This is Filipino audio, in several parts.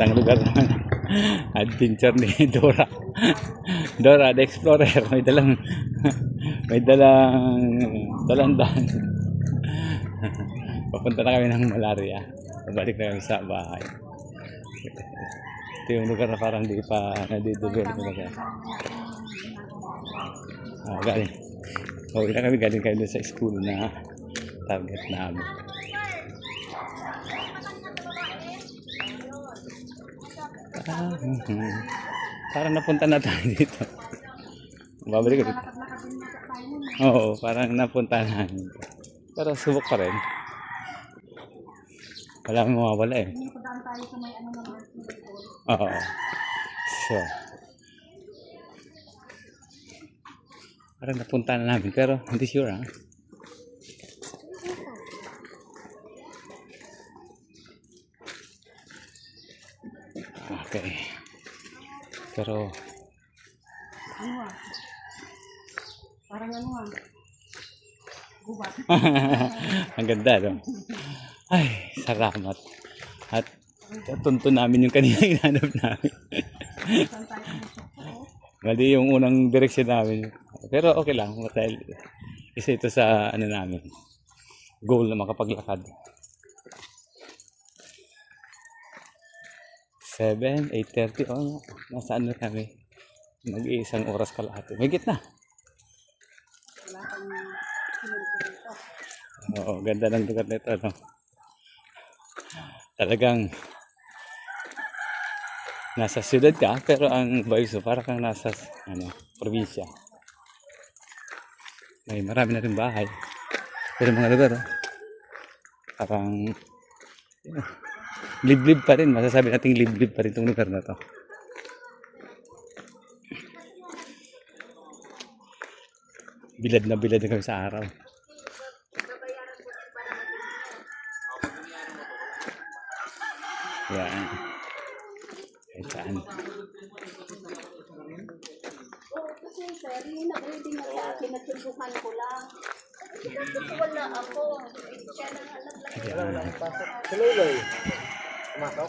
isang lugar naman. Adventure ni Dora. Dora the Explorer. May dalang daan. Papunta na kami ng Malaria. Babalik na kami sa bahay. Ito yung lugar na parang di pa nadidevelop talaga. Galing. Uwi na kami, galing kayo sa school na target namin. Parang napunta na tayo dito. Babalik ko dito. Oo, parang napunta na. Pero subok pa rin. Wala kang mawawala eh. Oo. So, parang napunta na namin pero hindi sure ha. Okay. Pero parang gubat. ang ganda no? Ay, salamat. At tunto namin yung kanina hinanap namin. Mali yung unang direksyon namin. Pero okay lang. Dahil isa ito sa ano namin. Goal na makapaglakad. 8:30. Oh, nasaan na kami? Mag-iisang oras kalahati. May gitna. Oo, ganda ng lugar nito. No? Talagang nasa siyudad ka, pero ang vibes mo para kang nasa probinsya. May marami na rin bahay. Pero mga lugar, parang liblib pa rin. Masasabi natin liblib pa rin itong lugar na to. Bilad na kami sa araw. Yan. Kahit saan. Kasi sir, yung nag-reading na sa akin, nagsubukan ko lang. Wala ako. Kaya nag-anak lang. Ayan. Sinuloy. Kumakaw?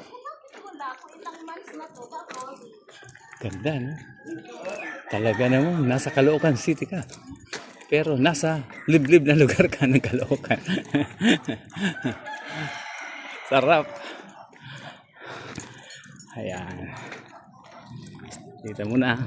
Wala ako. Ilang months na to. Tapos, Ganda, no? Talaga naman, nasa Caloocan City ka. Pero nasa liblib na lugar ka ng Caloocan. Sarap. Ayan. Dito muna.